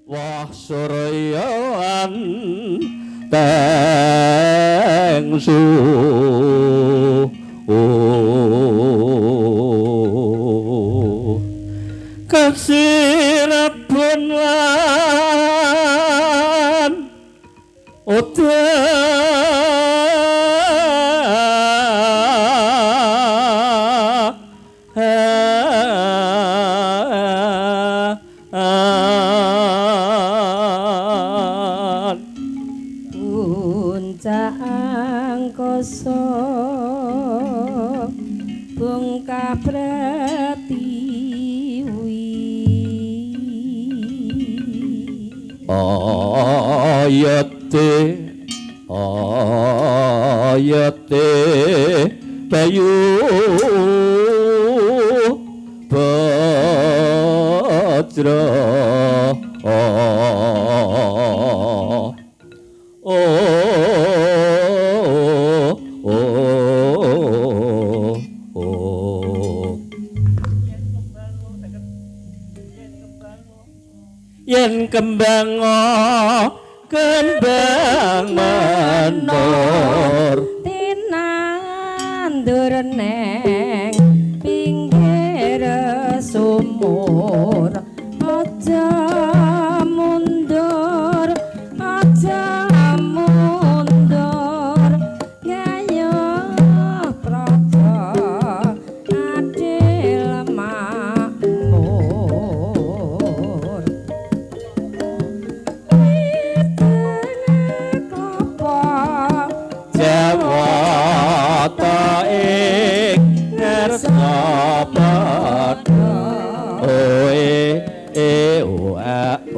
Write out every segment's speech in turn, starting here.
Wah suryan tengsu kasirapun lan puncak angkasa bungkah pratiwi ayate bayu bajra yen kembang menor tinandur neng pinggir sumur aja mundur ngayo praja adil makmur jawata ing ngarsa padha oe o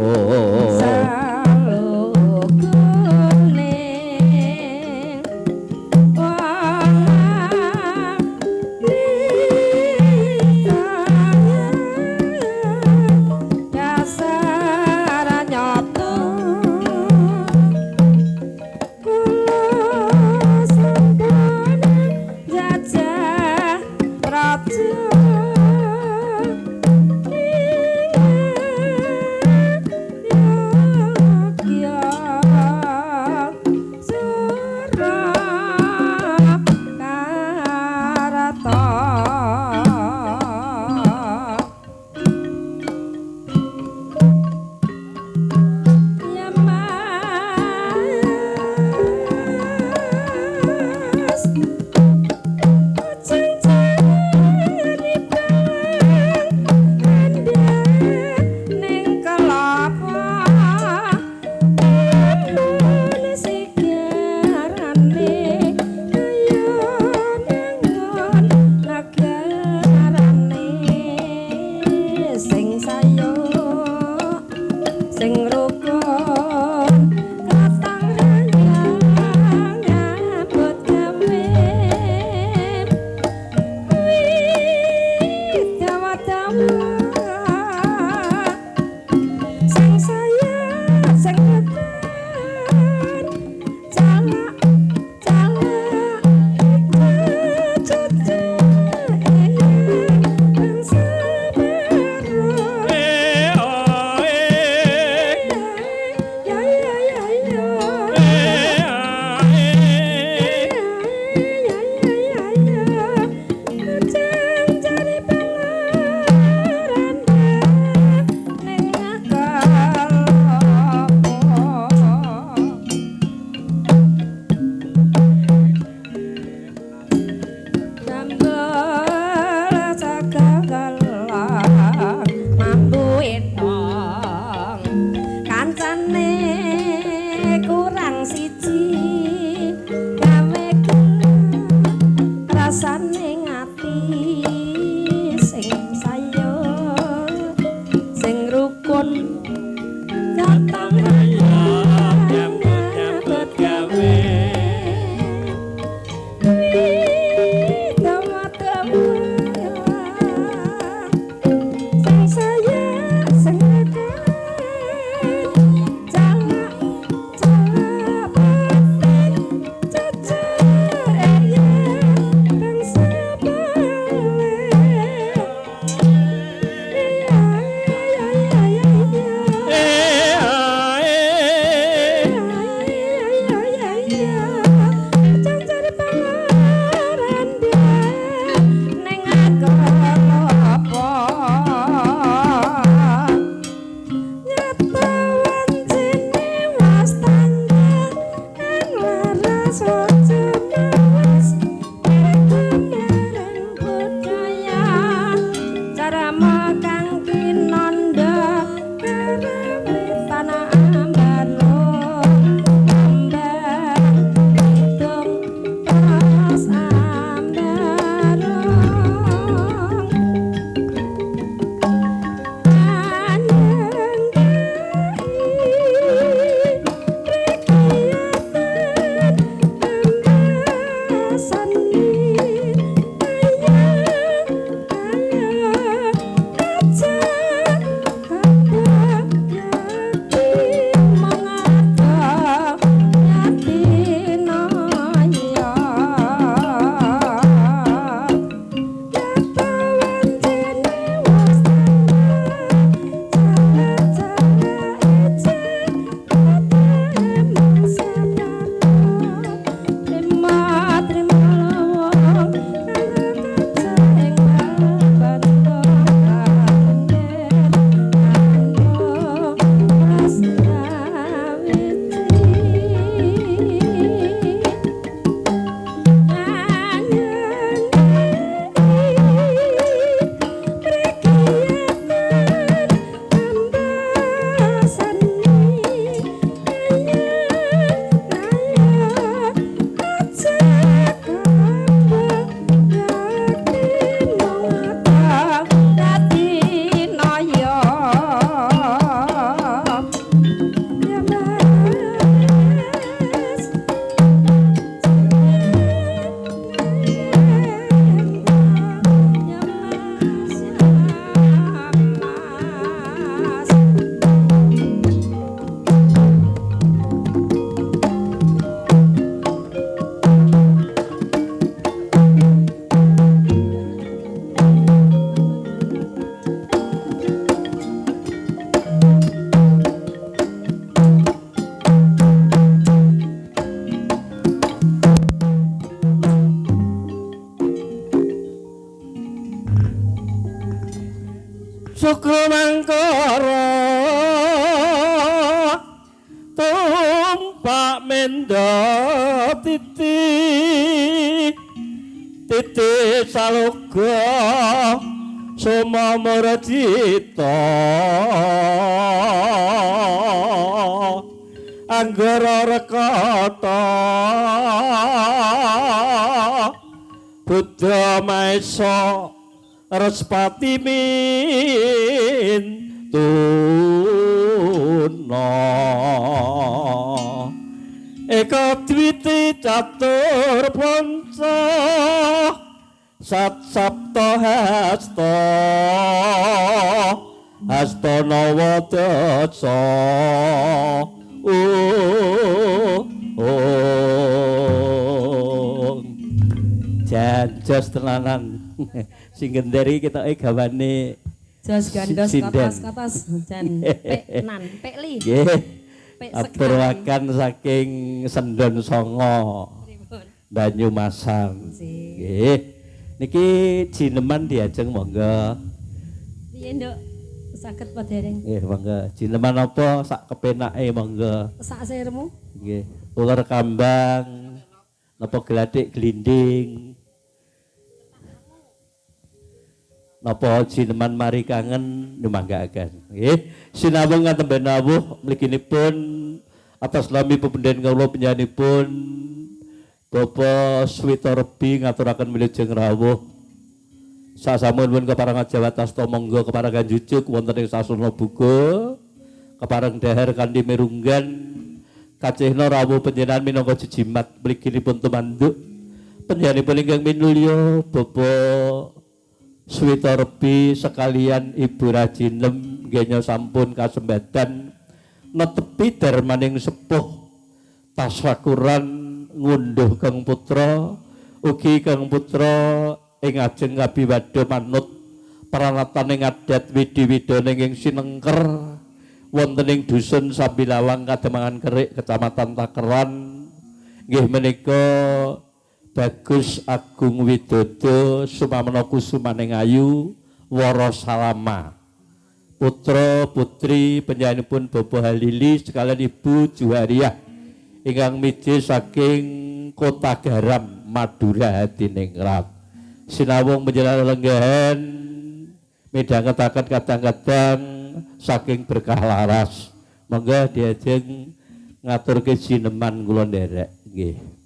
nenda titi titi saloga sumamara cita anggara rekata Buddha Maesa Respati min tuna eka dwiti catur panca sat sapta hasta hasta nawadasa janjos tenanan sing genderi kita gawane Jos gandos sinden. katas jan pek nan pek li. Nggih. Pek Aturaken saking Sendon Songo Pripun? Banyumasan. Sih. Nggih. Niki jineman diajeng monggo. Piye nduk saged padereng Nggih monggo. Jineman apa sak kepenake monggo. sak sirmu? Nggih. Ular kambang napa glathik glinding. Napa jineman mari kangen nyumanggaaken nggih sinawung ngatemben rawuh mliginipun atas lami pependhen kawula panjenenganipun Bapak Swita Rebi ngaturaken wilujeng rawuh sasamunipun keparengan Jawa Tasta monggo keparengan jujuk wonten ing sasana buga kepareng daher kanthi mirunggan kacihna rawuh panjenengan minangka jejimat mliginipun tumanduk panjenenganipun ingkang minulya Bapak Swita Rebi sekalian Ibu Rajinem nggenya sampun kasembadan netepi darmaning sepuh tasyakuran ngunduh Kang Putra ugi Kang Putra ing ajeng kabiwadha manut pranataning adat widi-widana ing sinengker wonten ing dusun Sambilawang Kademangan Kerik Kecamatan Takeran nggih menika Bagus Agung Widodo sumamana kusumaning ayu wara salama putra putri panjenenganipun Bapak Halili sekalian Ibu Juwariah ingkang miji saking Kota Garam Madura Hadiningrat sinawung panjenengan lenggahan midhangetaken kadang-kadang saking berkah laras monggo diajeng ngaturke jineman kula nderek nggih.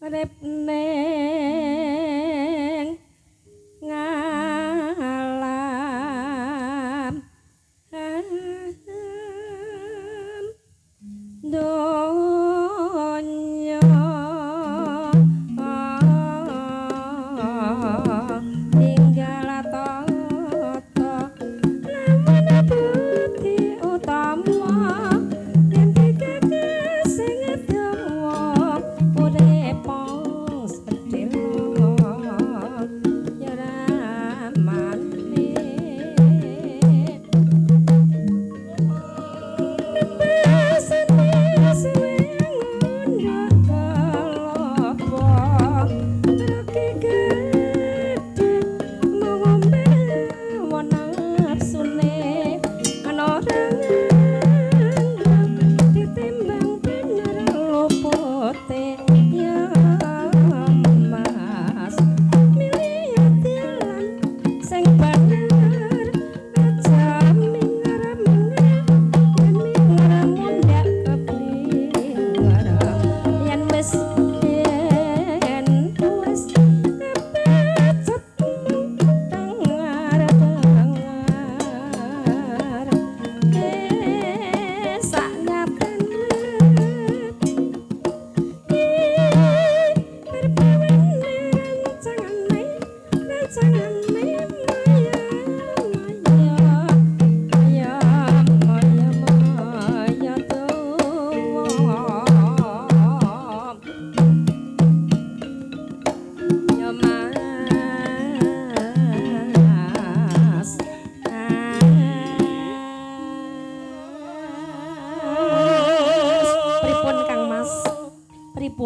Rep neng ngalam donya tinggal tata namanya putih utama yang tiga sing dawa urip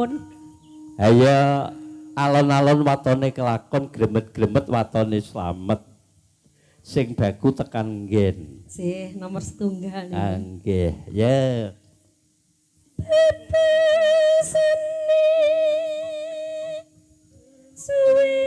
nuwun. Ayo alon-alon watone kelakon gremet-gremet watone slamet. Sing baku tekan nggen. Sih nomor setunggal nih. Nggih, ya. Bebasane suwe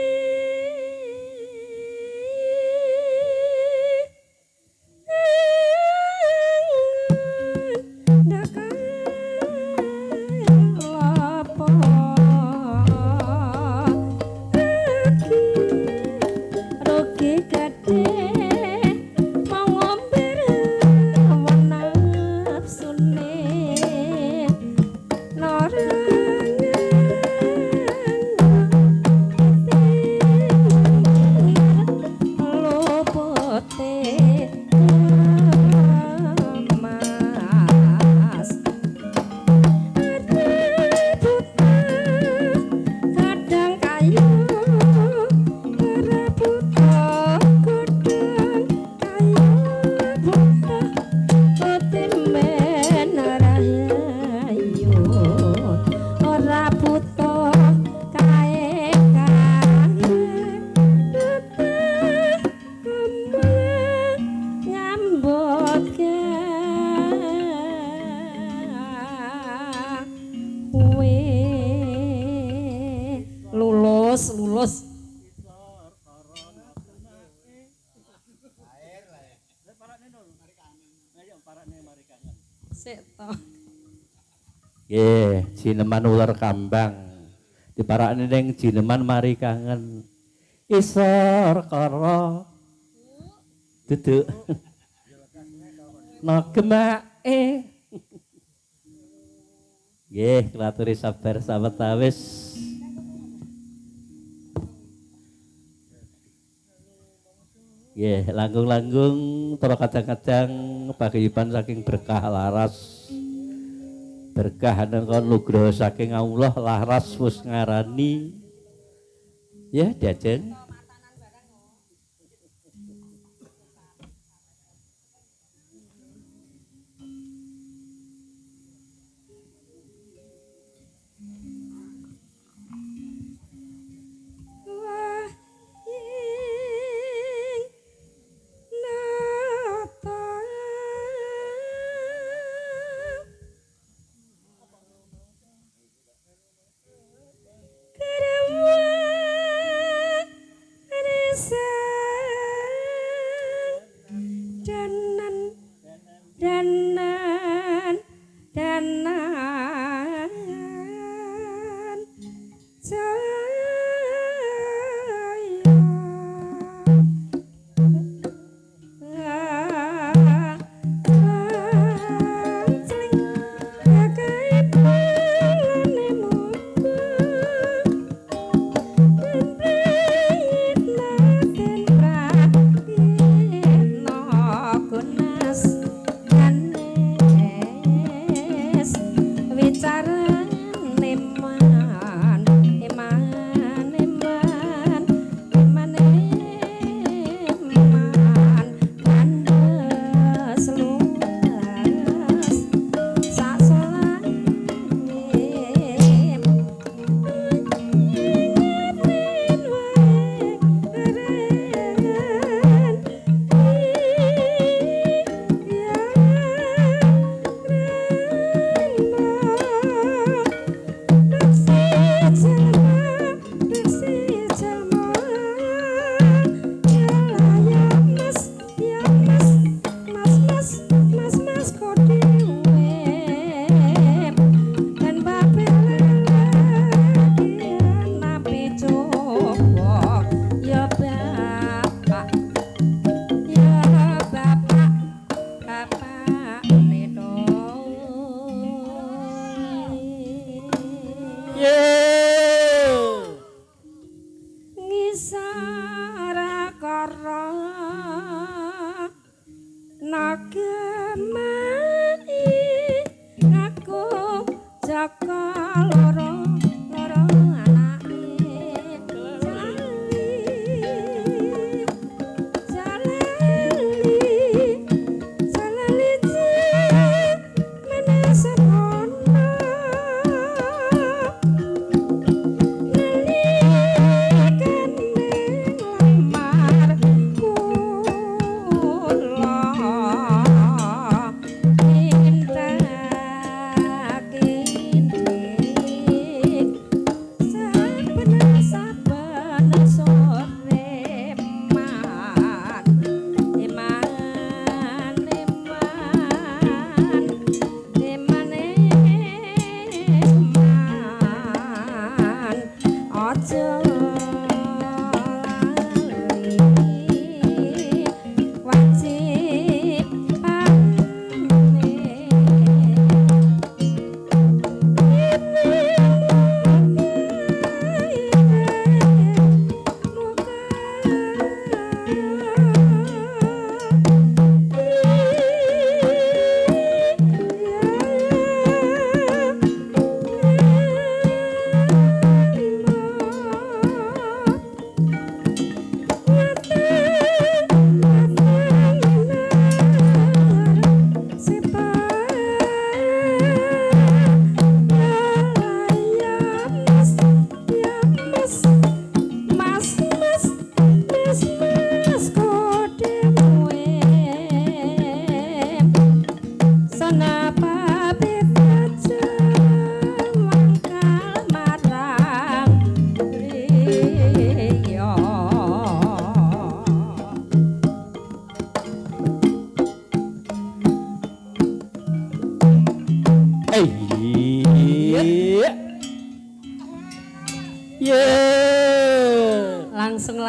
lulus. Sik to. Nggih, jineman ular kambang. Diparakne ning jineman mari kangen. Isor kara. Duduk. Nogemake. Nggih, klaturi sabar sawetawis. Nggih, langgung-langgung para kadang-kadang paguyuban saking berkah laras. Berkah nengkon nugraha saking Allah laras wis ngarani. Ya, Diajeng.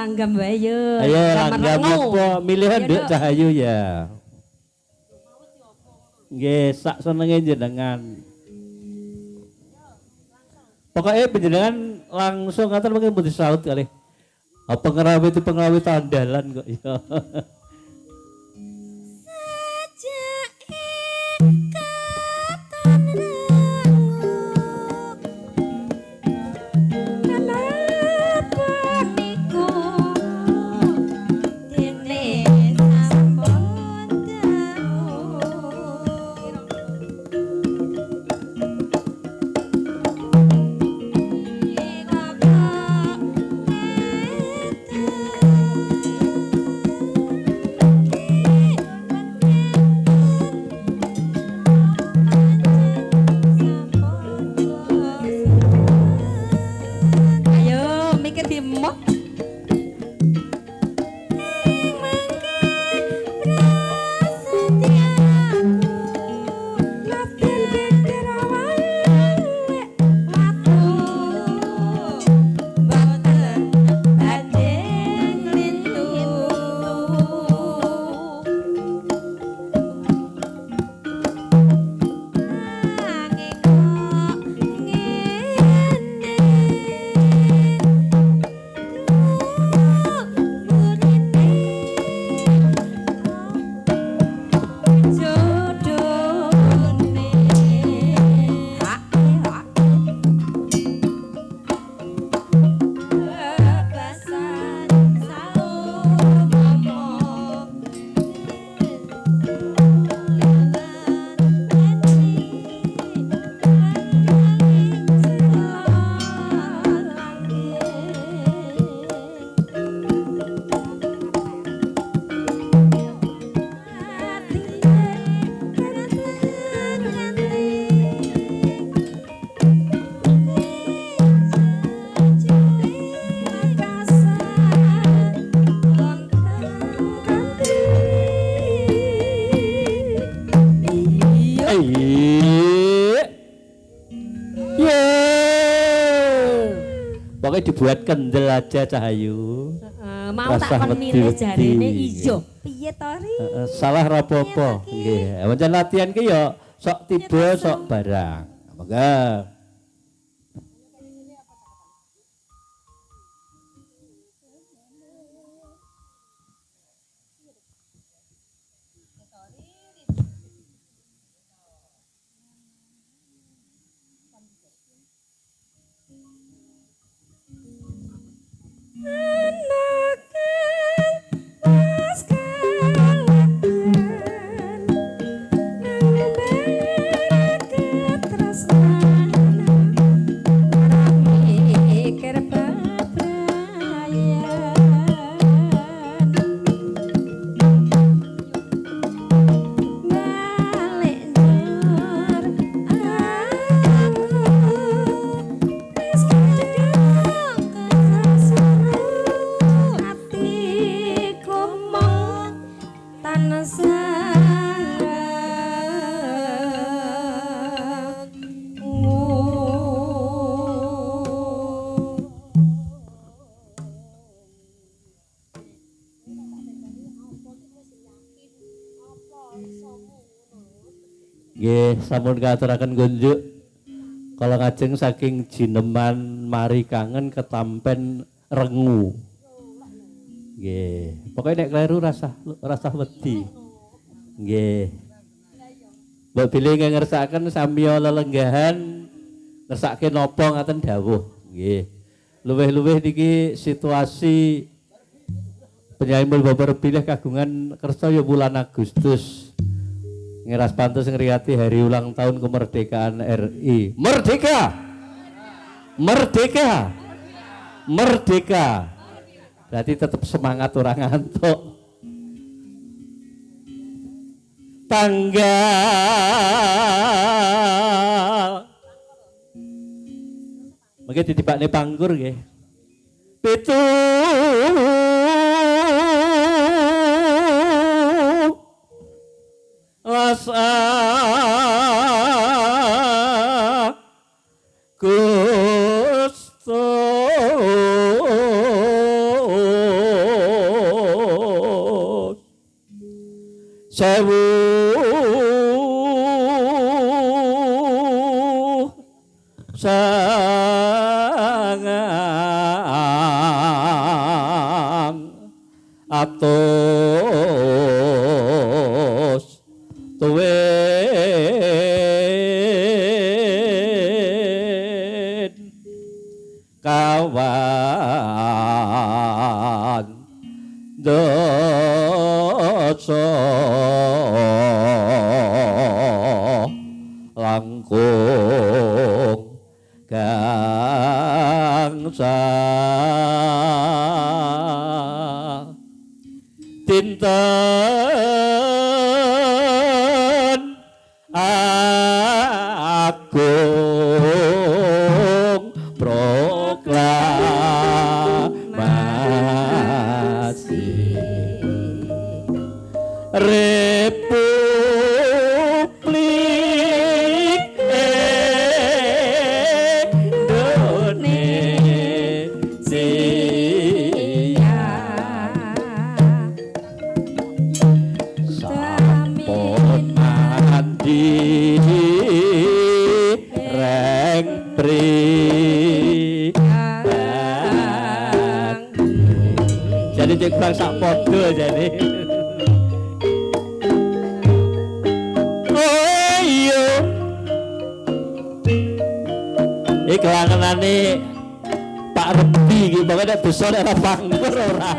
langgam wae yo. Ayo Gambar langgam lengo. apa? Milihan Ya, Dek Dok. Cahayu ya. Nggih, sak senenge jenengan. Pokoknya penjenengan langsung ngaten mungkin putih saut kali. Apa ngerawit itu pengrawit andalan kok ya. Ayo mikir dimok. Pokoknya dibuat kendel aja Cahayu. Mau tak Rasah kon milih wedi-wedi. jarine ijo. Piye to Ri? Salah rapopo. Nggih, pancen latihan ki ya sok tiba sok barang. Monggo. Nggih, sampun katuraken gunjuk. Kalau ngajeng saking jineman mari kangen ketampen rengu. Nggih, pokoknya nek kleru rasa wedi. Nggih. Mbok bilih ngersakaken samya lelenggahan ngersake napa ngaten dawuh. Nggih. Luwih-luwih niki situasi penyayi Babar bilih kagungan kersa ya bulan Agustus. Ngeras pantes ngriyati hari ulang tahun kemerdekaan RI. Merdeka! Merdeka! Merdeka! Berarti tetap semangat orang ngantuk. Tanggal mungkin ditibakne panggur nggih. Pitu Asa Gusto sewu sangang atus tuwin kawan dosa langkung gangsa dinten agung proklamasi Republik Indonesia sampun mandi reng jadi cek bang sak podo jadi oh iya iklanane Pak Rebi iki pokoke nek dosa nek ora pangkur ora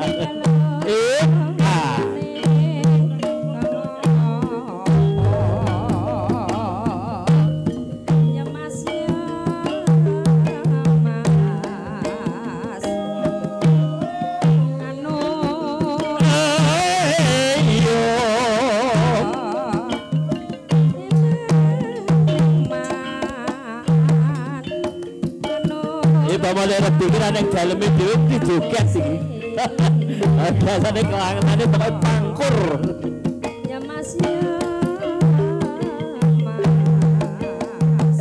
Pamane pikiran yang daleme dhewe dijoget iki. Biasane kelangetane pokoke pangkur. Ya Mas ya. Mas.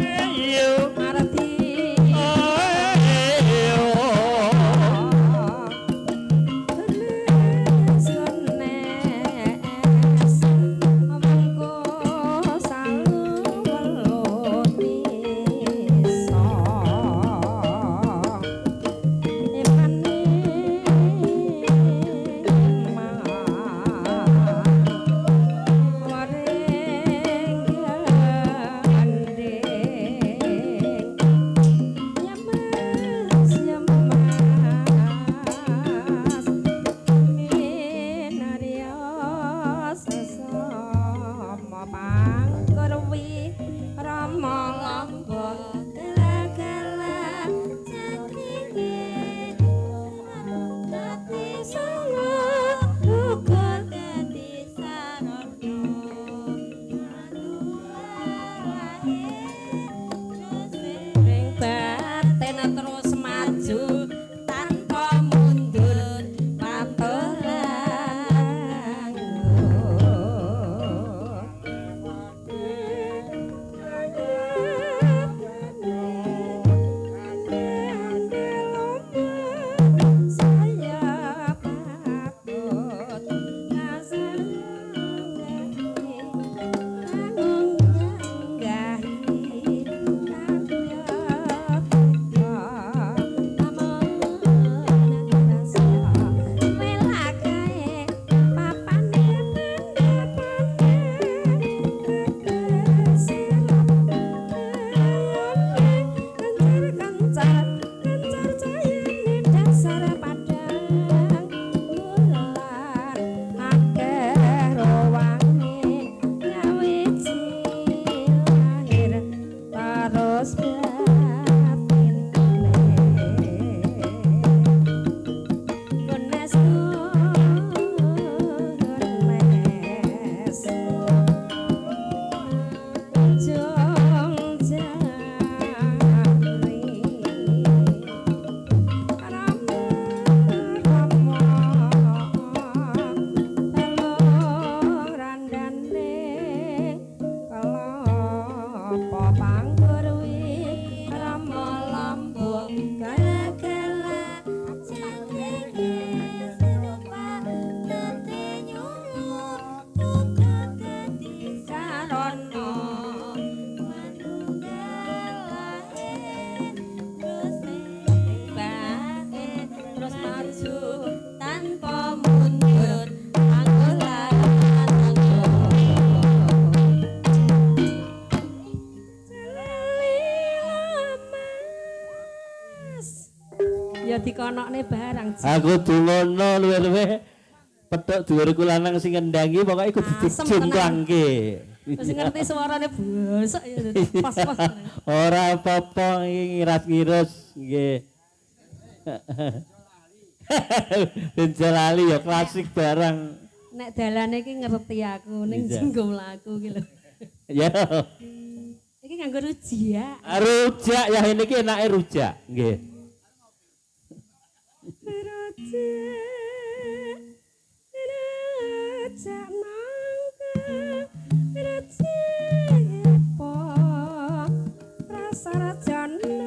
Ayo arti. Ayo. Senes mengko salu weloni. dikonokne barang. Aku dungono luwe-luwe petuk dhuwurku lanang sing ngendangi pokoke kudu dijumpangke. Wis ngerti suarane bosok ya pas-pas. Ora apa-apa iki ngiras-ngiras nggih. Benjalali ya klasik barang. Nek dalane iki ngerti aku ning jenggo mlaku iki lho. Ya. Iki nganggo rujak. Rujak ya ini ki enake rujak nggih. Rujak mangga po rasa rajane.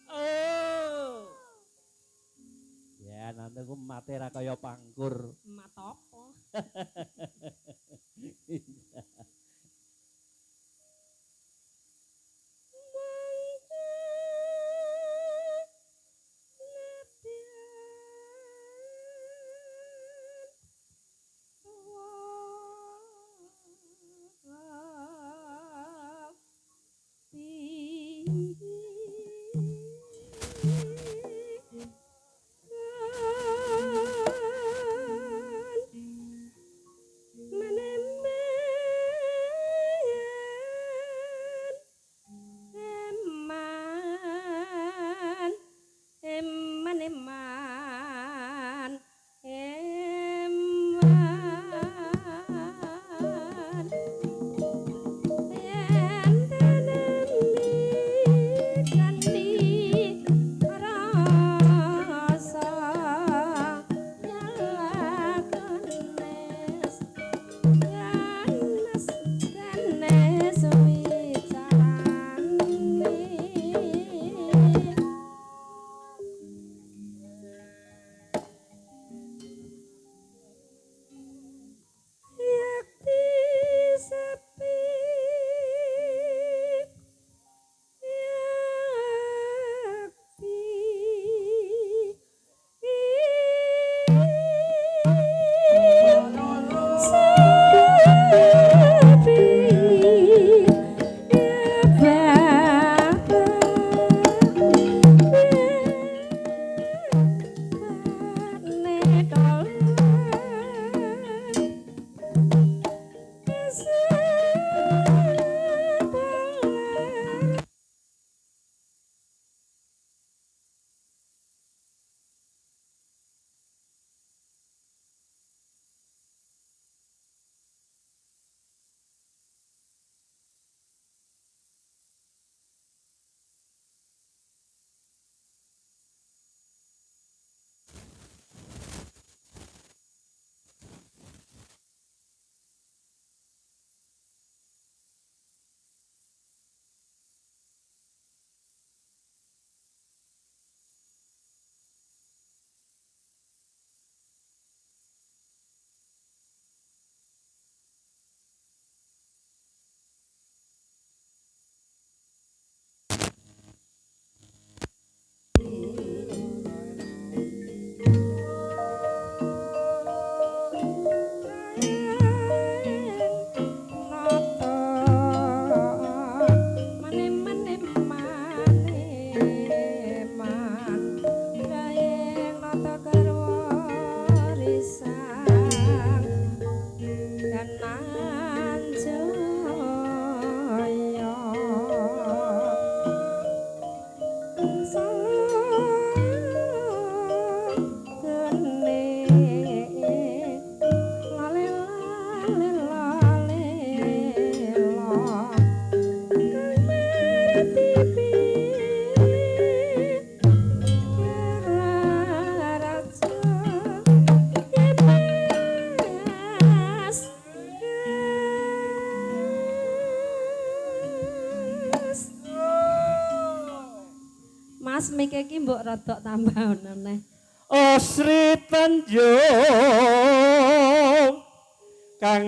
Oh. Ya nanti ku mati ra kaya pangkur. Mat apa? Mas mik iki mbok rodok tambah neh. Oh Sri Tanjung kang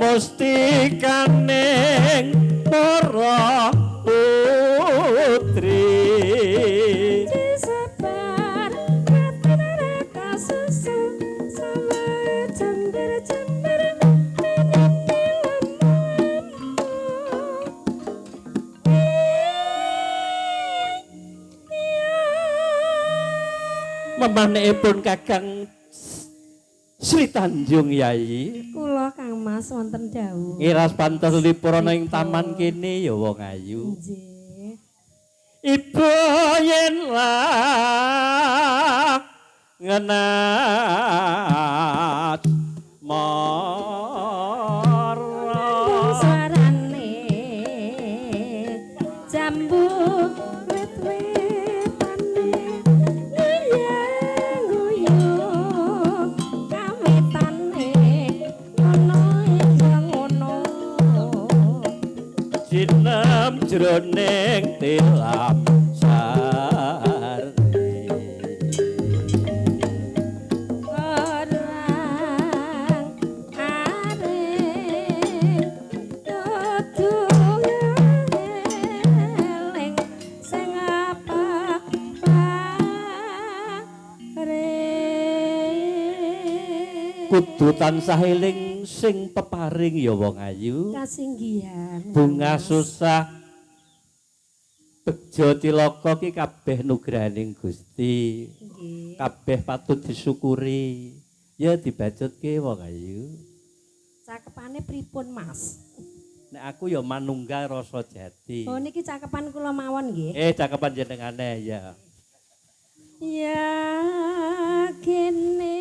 mustikaning para putri Disebar katara kasusu sama jember-jember memanipun Kakang Sri Tanjung Yai. Kula Kang Mas wonten dawuh. Ngiras pantes lipurana ing taman kene ya wong ayu. Nggih. ibu yen lah ngenat sarane jambu wit-witane nguyang-nguyang kametane ana yang ngono sinem jroning tilam sari kudu tansah eling sing peparing ya wong ayu kasinggihan bunga susah bejo cilaka ki kabeh nugraning Gusti nggih kabeh patut disyukuri ya dibacutke wong ayu cakepane pripun Mas nek aku ya manunggal rasa jati oh niki cakepan kula mawon nggih cakepan jenengane ya kene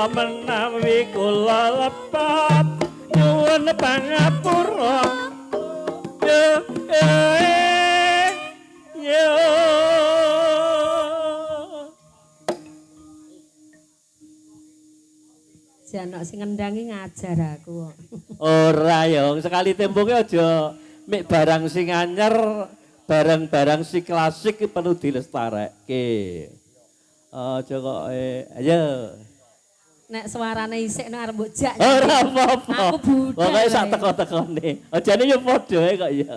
menawi kula lepat nyuwun pangapura yo Janok sing ngendangi ngajar aku. Ora ya, sekali tempoke aja mek barang sing anyar, barang-barang sing klasik perlu dilestarekke. Aja kok ayo. Nek suarane isik nang arep mbok jak. Ora apa-apa. Aku budal. Pokoke sak teko-tekone. Ajane yo padha kok ya.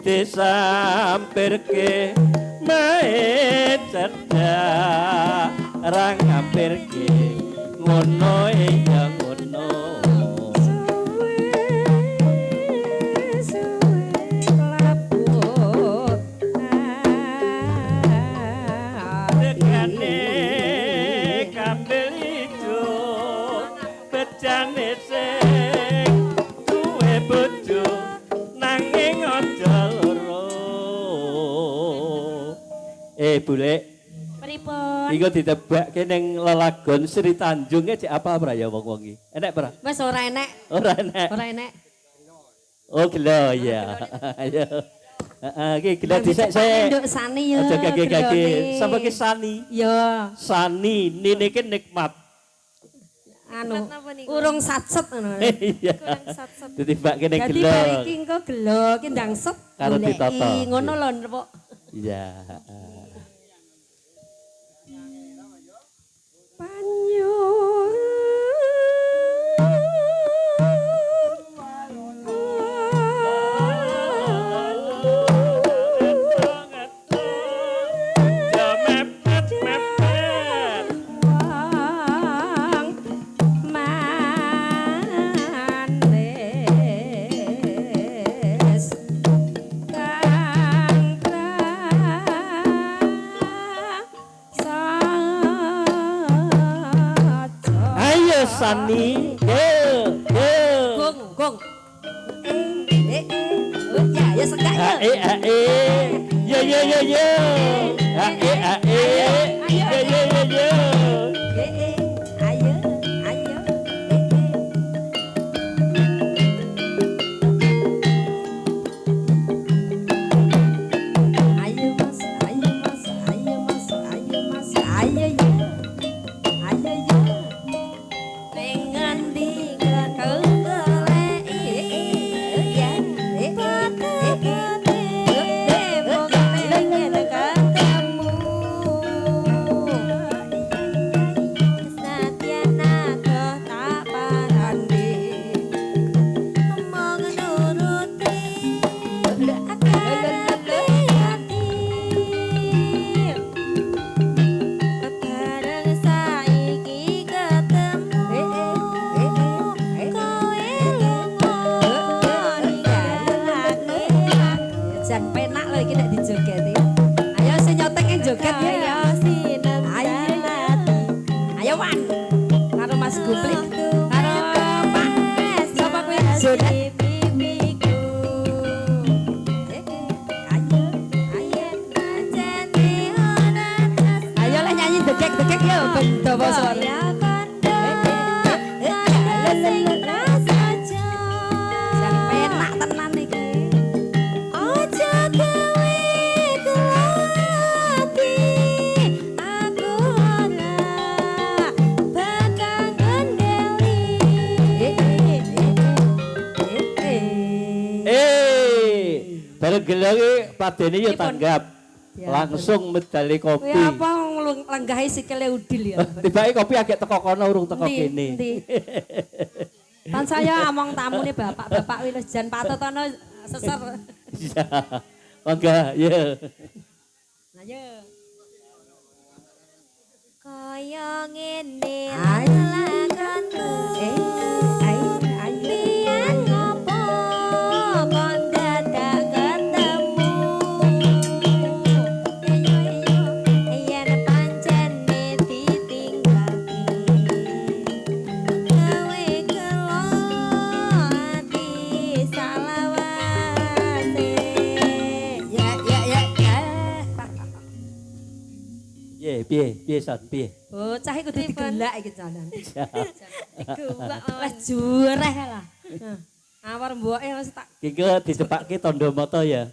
Disampirke mae cedak rang ngampirke ngono ya ngono dekane kambil ijo becane sing duwe bojo nanging aja Bule. Pripun? Iku ditebakke ning lelagon Sri Tanjung cek apa ora ya wong-wong iki? Enek ora? Wes ora enek. Ora enek. Ora enek. Oh gelo ya. Ayo. Heeh, iki gelo dhisik sik. Nduk sani ya. Aja kaki-kaki. Sampe ki sani. Ya. Sani nini ki nikmat. Anu, urung satset ngono. Iya. Kurang satset. Ditibakke ning Dadi gelo. bar iki engko gelo ki ndang set. Karo ditata. Ngono lho, Pak. Iya, Sani, Gong. Ya sekak ya. Yo. Yo. Ayo. dawa suara. Jan penak tenan iki. Aja gawe kelati aku ora bakal ngandeli. Bareng gelangi padene ya tanggap. Ya, Langsung medali kopi. Kuwi apa lenggahi sikile udil ya. Tibake kopi agak teko kono urung teko kene. Endi? Kan saya among tamune bapak-bapak wis jan patut ana seser. Iya. Mangga, ya. Nah, yo. Kaya ngene Ayo. lakonmu Ayo. Biyen ngopo kon dadak ketemu Yen pancen ditinggalke Gawe kelo ati salawase Ya. Piye San, piye? Bocah iku kudu digelak iki jalan. Iku Wes jureh lah. Awar mboke wis tak Kiki dicepake tondo mata ya.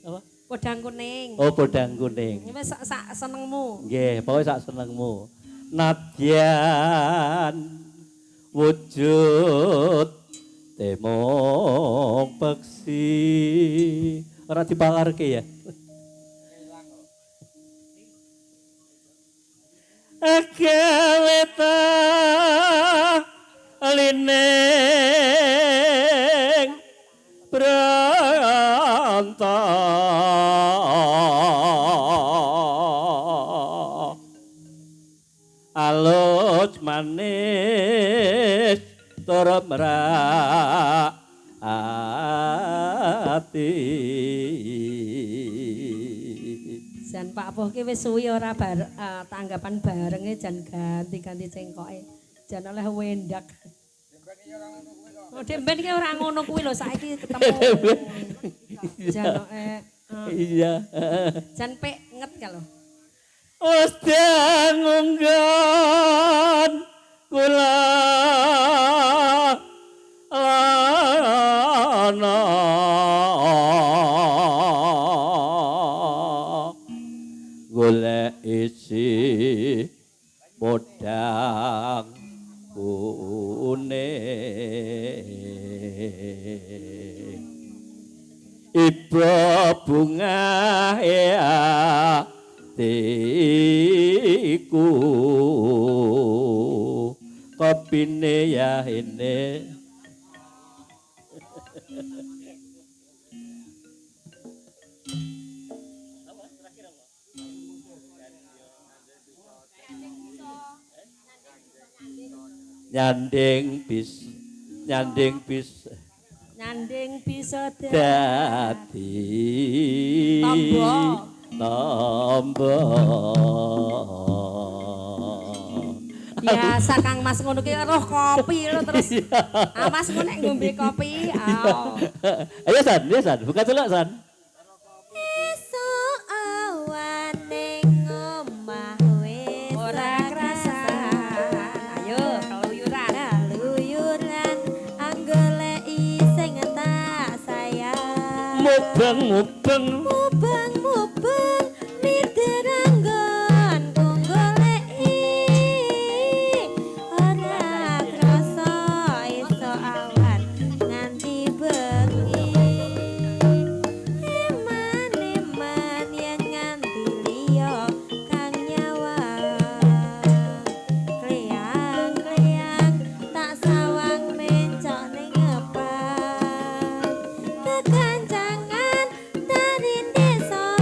Apa? podang kuning. Oh, bodang kuning. Wis sak senengmu. Nggih, pokoke sak senengmu. Nadyan wujud temong peksi. Ora dipangarke ya. Akaweta lineng branta alus manis tur ati Jan Pak Poh ki wis suwi ora tanggapan barenge jan ganti-ganti cengkoke. Jan oleh wendak. Oh, demben ki ora ngono kuwi lho saiki ketemu. Jan iya jan penget ka lho. wis ngunggon kula lana golek isi podang kuning iba bunga ya tiku kopine ya ini nyanding bis Nyanding bisa dadi tombo biasa Kang Mas ngono ki roh kopi lho terus. Mas ngono nek ngombe kopi. Ayo San, buka celok San. Esuk awan ning omah wis Ora kerasan. Ayo keluyuran. luyuran anggoleki sing tak sayang Mubeng mubeng mideranggon goleki ora krasa iso awan nganti bengi iman yen nganti liya kang nyawa kliang tak sawang mencok ning ngepan kekancangan dari desa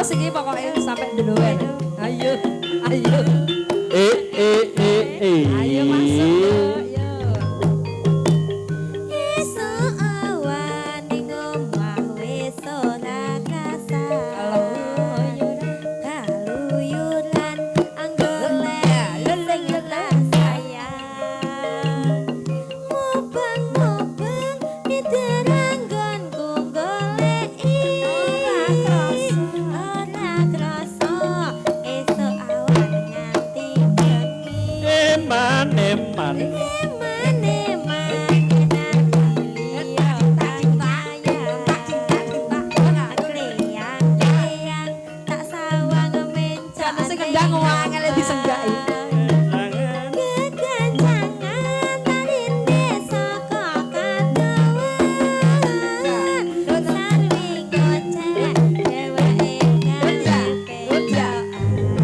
Terus iki pokoknya sampai duluan. Ayo, ayo. Ayo masuk. Yo. Esuk awan ning omah wis ora kasar. Kaluyuran anggolek sing tak sayang. Mubeng-mubeng diteranggonku goleki. Ora krasa esuk awan nganti bengi. Eman eman Jane sing kendang wangel disenggaki.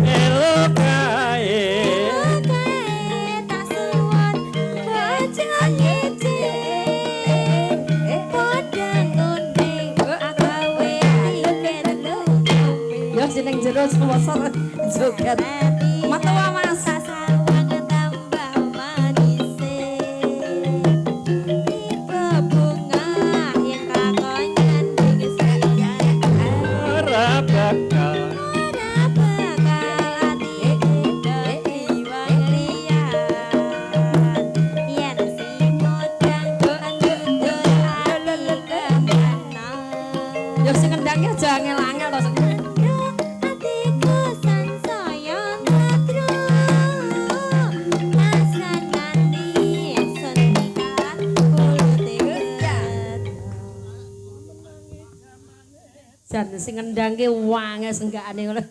elo kae Yo jeneng jero sponsor joget. Matua Mas. ora bakal Yo sing kendangnya aja angel-angel to. Jan sing ngendangke wange senggakane ngono.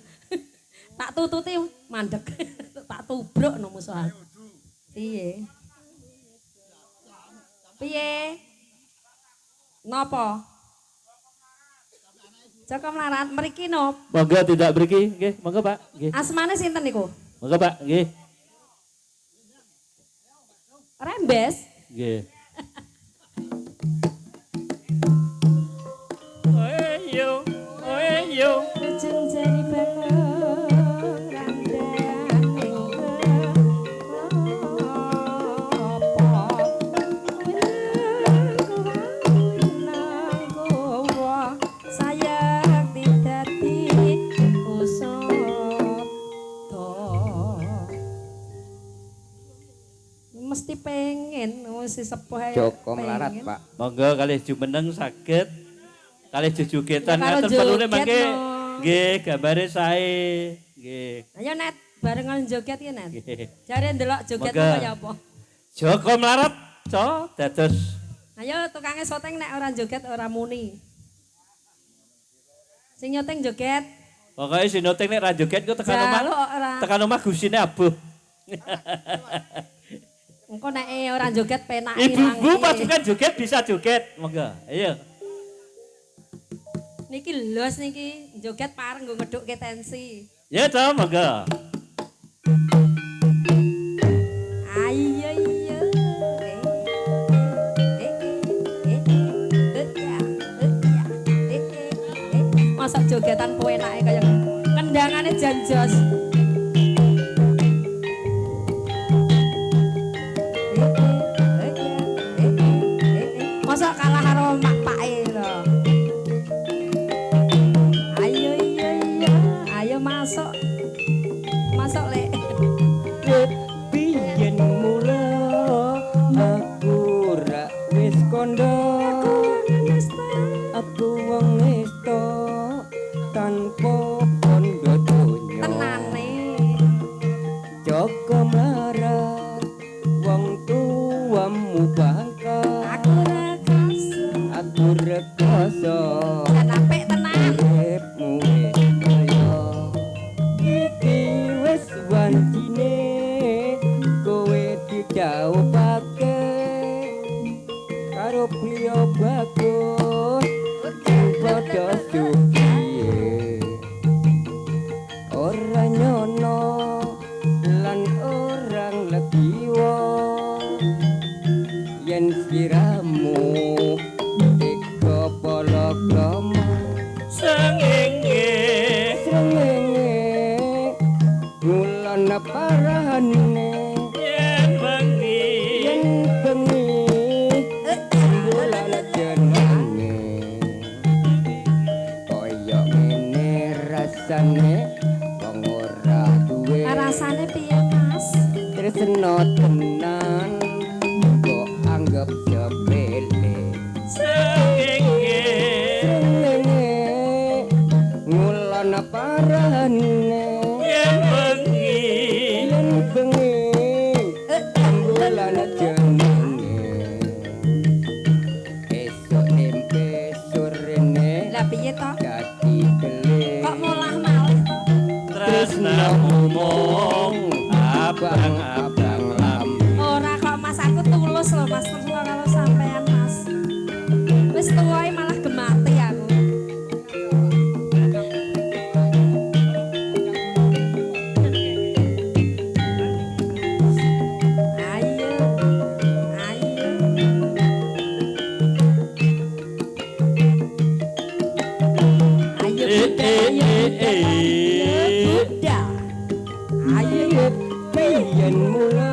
Tak tututi mandek. Tak tubruk no musuhan. Piye? Piye? Napa? Joko Melarat mriki no. monggo tidak beriki nggih monggo Pak nggih Asmane sinten niku? monggo Pak nggih Rembes. nggih oyo Ujung jari balong randang ning sayang didati usada. Mesti pengen mesti sepuh ae. Joko Melarat, pengen. Pak. monggo kalih jumeneng saged kalih jejugetan Ya, karo ngaten perlune joget, mangke no. nggih gambare sae nggih Ayo Net, barengan joget ya Net. nggih Jare ndelok joget Moga. kaya apa. Joko Melarat co dados Ayo tukangnya syuting nek ora joget ora muni. Sing nyuting joget. pokoknya sinoting nek ra joget ku tekan omah Jaluk ora. tekan omah gusine abuh Engko nek ora joget penak ibu-ibu pasukan joget bisa joget monggo ayo Niki los niki joget pareng nggo ngedhukke tensi. ya to monggo Ayo iya. Masa jogetan penake kaya kendangane janjos. Masa kalah karo mak pake lho. Ayo iya iya, ayo masuk. Masuk lek. Biyen mula aku ra wis kondo aku wong nista tanpa kondo donya Tenane. Joko Melarat wong tuamu bangka Aku ra kaso. aku rekoso Dan apik tenan. uripmu wis kaya iki wis wancine kowe didhawuhake karo priya bagus padha suciye ora nyono lan orang legiwa yen siramu teka pala krama sengenge abang lambe. Ora kok Mas aku tulus loh Mas terus kalau sampean Mas. Wis tuwae malah gemati aku. Ayo. Ayo. Ayo Bunda, ayo Bunda. Ayo yen mula